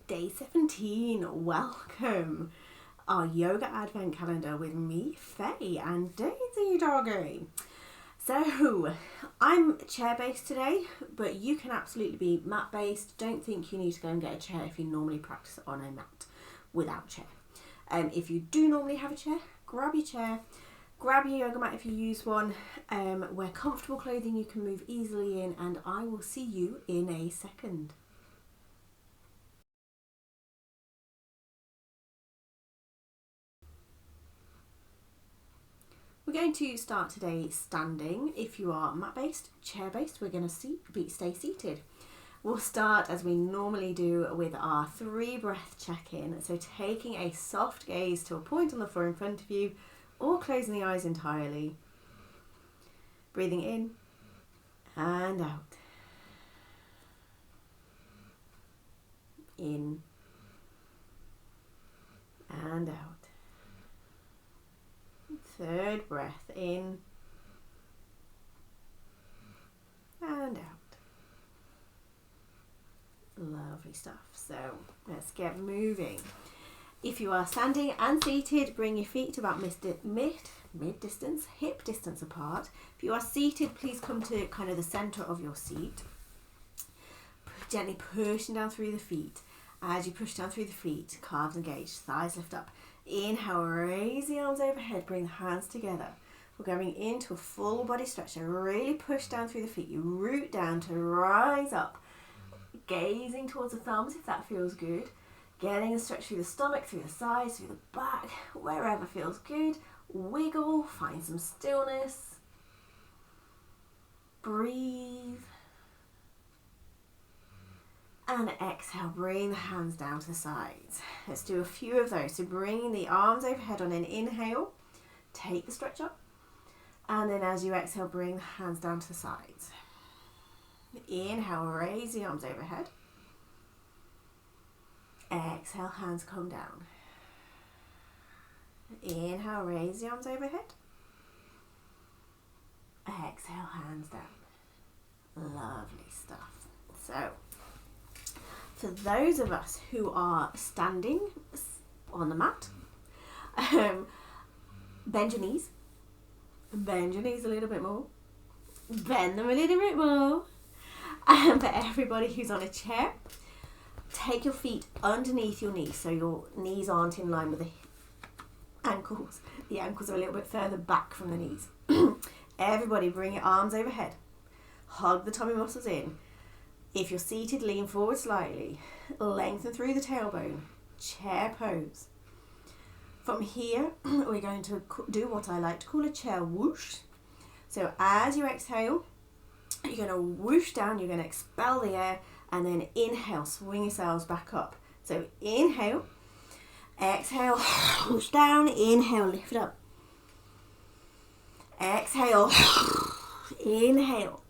Day 17, welcome. Our yoga advent calendar with me, Faye, and Daisy Doggy. So, I'm chair-based today, but you can absolutely be mat-based. Don't think you need to go and get a chair if you normally practice on a mat without chair. If you do normally have a chair, grab your chair, grab your yoga mat if you use one, wear comfortable clothing you can move easily in, and I will see you in a second. We're going to start today standing. If you are mat-based, chair-based, we're going to stay seated. We'll start as we normally do with our 3 breath check-in. So taking a soft gaze to a point on the floor in front of you or closing the eyes entirely. Breathing in and out. In and out. 3rd breath in and out. Lovely stuff. So let's get moving. If you are standing and seated, bring your feet to about mid-distance, hip distance apart. If you are seated, please come to kind of the center of your seat. Gently pushing down through the feet. As you push down through the feet, calves engage, thighs lift up. Inhale, raise the arms overhead, bring the hands together. We're going into a full body stretch, so really push down through the feet. You root down to rise up, gazing towards the thumbs if that feels good. Getting a stretch through the stomach, through the sides, through the back, wherever feels good. Wiggle, find some stillness. Breathe. And exhale, bring the hands down to the sides. Let's do a few of those. So bringing the arms overhead on an inhale, take the stretch up. And then as you exhale, bring the hands down to the sides. Inhale, raise the arms overhead. Exhale, hands come down. Inhale, raise the arms overhead. Exhale, hands down. Lovely stuff. So, for those of us who are standing on the mat, bend your knees. Bend your knees a little bit more. Bend them a little bit more. And for everybody who's on a chair, take your feet underneath your knees so your knees aren't in line with the ankles. The ankles are a little bit further back from the knees. Everybody bring your arms overhead. Hug the tummy muscles in. If you're seated, lean forward slightly. Lengthen through the tailbone. Chair pose. From here, we're going to do what I like to call a chair whoosh. So as you exhale, you're going to whoosh down, you're going to expel the air, and then inhale, swing yourselves back up. So inhale, exhale, whoosh down, inhale, lift up. Exhale, inhale.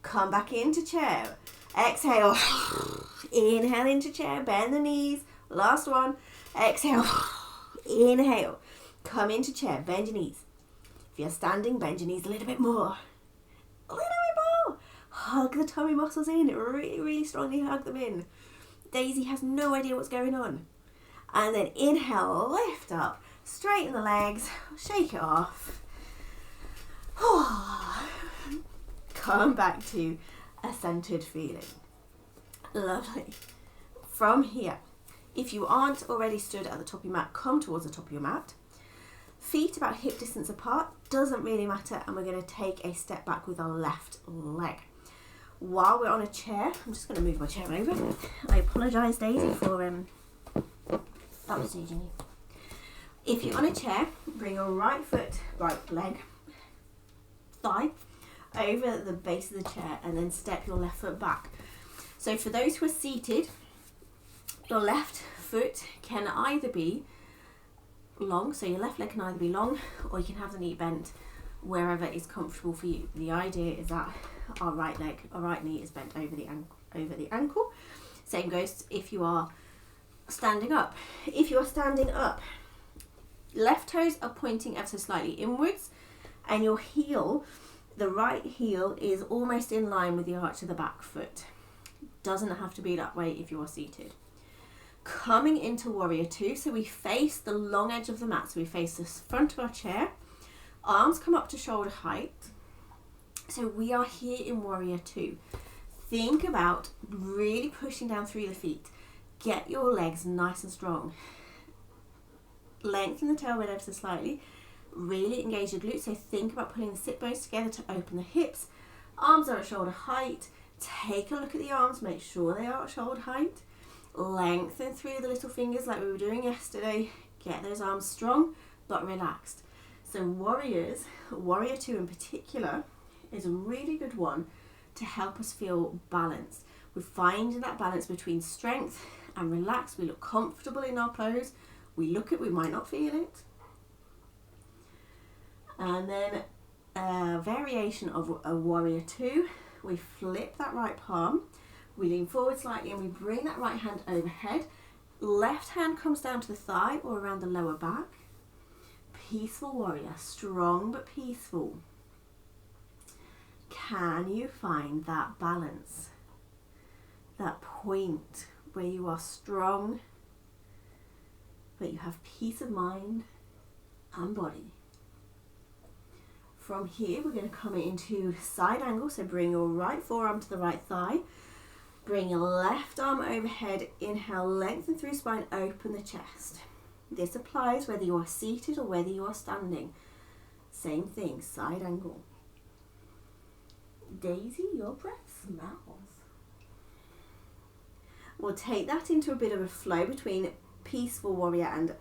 Come back into chair. Exhale. Inhale into chair. Bend the knees. Last one. Exhale. Inhale. Come into chair. Bend your knees. If you're standing, bend your knees a little bit more. A little bit more. Hug the tummy muscles in. Really, really strongly hug them in. Daisy has no idea what's going on. And then inhale. Lift up. Straighten the legs. Shake it off. Come back to a centered feeling. Lovely. From here, if you aren't already stood at the top of your mat, come towards the top of your mat. Feet about hip distance apart, doesn't really matter, and we're going to take a step back with our left leg. While we're on a chair, I'm just going to move my chair over. I apologise, Daisy, for that was teaching you. If you're on a chair, bring your right foot, right leg, thigh over the base of the chair, and then step your left foot back. So for those who are seated, your left foot can either be long, so your left leg can either be long, or you can have the knee bent wherever is comfortable for you. The idea is that our right knee is bent over the ankle. Same goes if you are standing up. If you are standing up, left toes are pointing ever so slightly inwards, and your heel, the right heel, is almost in line with the arch of the back foot. Doesn't have to be that way if you are seated. Coming into warrior two, so we face the long edge of the mat, so we face the front of our chair, arms come up to shoulder height. So we are here in warrior two. Think about really pushing down through the feet. Get your legs nice and strong. Lengthen the tailbone ever so slightly. Really engage your glutes. So think about pulling the sit bones together to open the hips. Arms are at shoulder height. Take a look at the arms. Make sure they are at shoulder height. Lengthen through the little fingers like we were doing yesterday. Get those arms strong but relaxed. So warriors, warrior two in particular, is a really good one to help us feel balanced. We're finding that balance between strength and relax. We look comfortable in our clothes. We might not feel it. And then a variation of a warrior two, we flip that right palm, we lean forward slightly and we bring that right hand overhead. Left hand comes down to the thigh or around the lower back. Peaceful warrior, strong but peaceful. Can you find that balance? That point where you are strong, but you have peace of mind and body. From here, we're going to come into side angle. So bring your right forearm to the right thigh. Bring your left arm overhead. Inhale, lengthen through spine, open the chest. This applies whether you are seated or whether you are standing. Same thing, side angle. Daisy, your breath smells. We'll take that into a bit of a flow between peaceful warrior and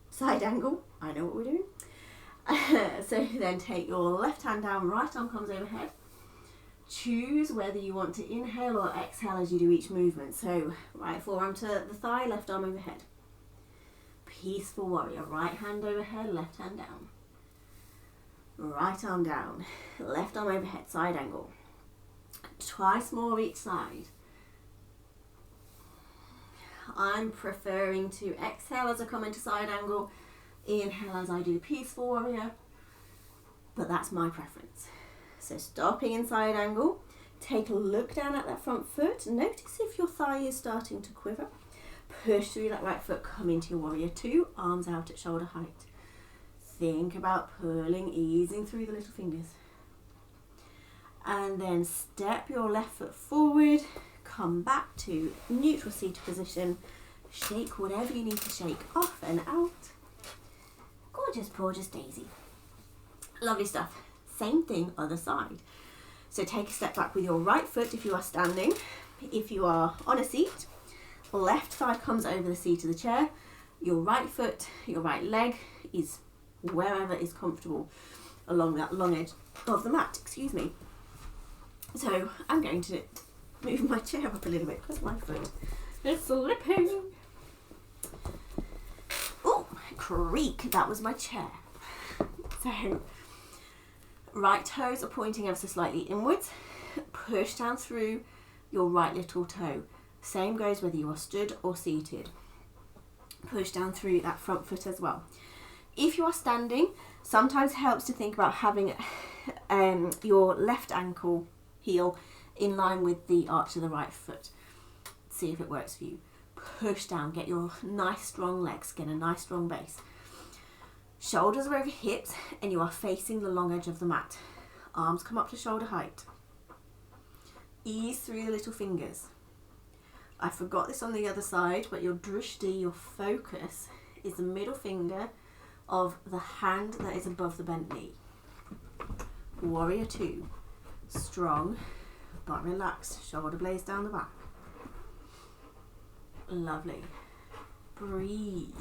side angle. I know what we're doing. So then take your left hand down, right arm comes overhead. Choose whether you want to inhale or exhale as you do each movement. So right forearm to the thigh, left arm overhead. Peaceful warrior, right hand overhead, left hand down. Right arm down, left arm overhead, side angle. Twice more each side. I'm preferring to exhale as I come into side angle, inhale as I do peaceful warrior, but that's my preference. So stopping in side angle, take a look down at that front foot. Notice if your thigh is starting to quiver. Push through that right foot, come into your warrior two, arms out at shoulder height. Think about pulling, easing through the little fingers. And then step your left foot forward, come back to neutral seated position, shake whatever you need to shake off and out. Gorgeous, gorgeous Daisy. Lovely stuff. Same thing, other side. So take a step back with your right foot if you are standing. If you are on a seat, left thigh comes over the seat of the chair. Your right foot, your right leg is wherever is comfortable along that long edge of the mat, excuse me. So I'm going to move my chair up a little bit because my foot is slipping. Oh, creak, that was my chair. So right toes are pointing ever so slightly inwards. Push down through your right little toe. Same goes whether you are stood or seated. Push down through that front foot as well. If you are standing, sometimes helps to think about having your left ankle heel in line with the arch of the right foot. See if it works for you. Push down, get your nice strong legs, get a nice strong base. Shoulders are over hips and you are facing the long edge of the mat. Arms come up to shoulder height. Ease through the little fingers. I forgot this on the other side, but your drishti, your focus, is the middle finger of the hand that is above the bent knee. Warrior two. Strong but relaxed. Shoulder blades down the back. Lovely. Breathe.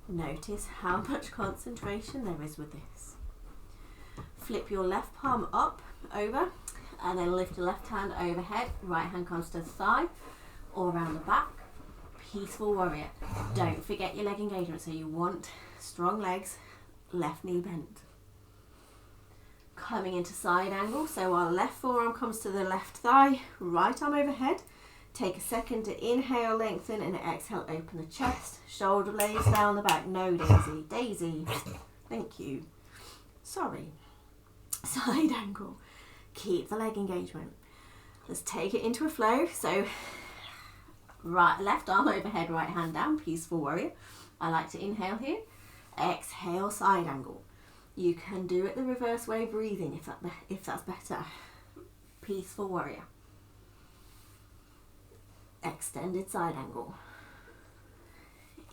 Notice how much concentration there is with this. Flip your left palm up, over, and then lift the left hand overhead. Right hand comes to the thigh or around the back. Peaceful warrior. Don't forget your leg engagement. So you want strong legs, left knee bent. Coming into side angle. So our left forearm comes to the left thigh, right arm overhead. Take a second to inhale, lengthen, and exhale, open the chest. Shoulder blades down the back. No, Daisy. Daisy. Thank you. Sorry. Side angle. Keep the leg engagement. Let's take it into a flow. So Right, left arm overhead, right hand down, peaceful warrior. I like to inhale here. Exhale, side angle. You can do it the reverse way breathing if that's better. Peaceful warrior. Extended side angle.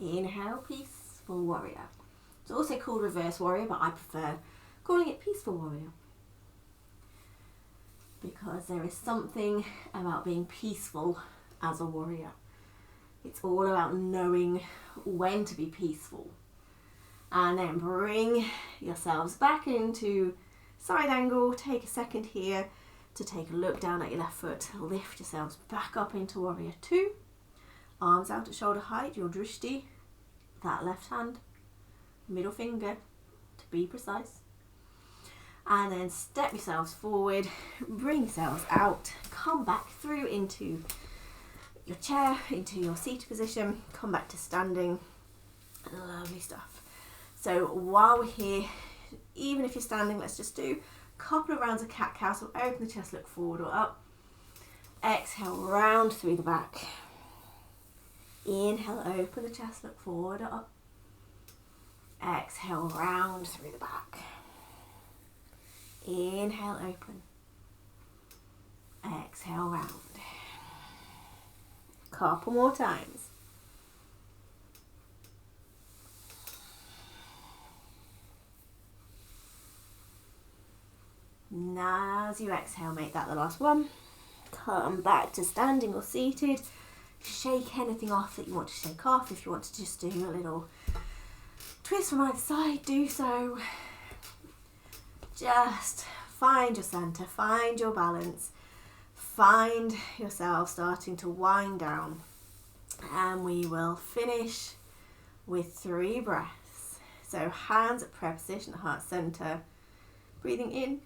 Inhale, peaceful warrior. It's also called reverse warrior, but I prefer calling it peaceful warrior, because there is something about being peaceful as a warrior. It's all about knowing when to be peaceful. And then bring yourselves back into side angle. Take a second here to take a look down at your left foot. Lift yourselves back up into warrior 2. Arms out at shoulder height, your drishti, that left hand, middle finger to be precise. And then step yourselves forward, bring yourselves out, come back through into your chair, into your seated position, come back to standing. Lovely stuff. So while we're here, even if you're standing, let's just do a couple of rounds of cat-cow. So open the chest, look forward or up. Exhale, round through the back. Inhale, open the chest, look forward or up. Exhale, round through the back. Inhale, open. Exhale, round. Couple more times. Now as you exhale, make that the last one. Come back to standing or seated. Shake anything off that you want to shake off. If you want to just do a little twist from either side, do so. Just find your centre, find your balance, find yourself starting to wind down. And we will finish with 3 breaths. So hands at prayer position, heart centre. Breathing in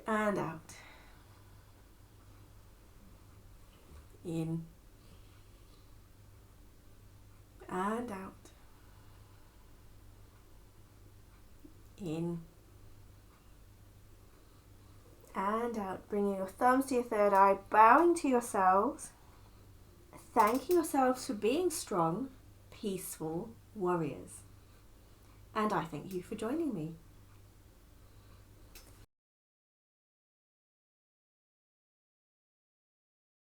and out. In and out. In and out. Bringing your thumbs to your third eye, bowing to yourselves, thanking yourselves for being strong, peaceful warriors. And I thank you for joining me.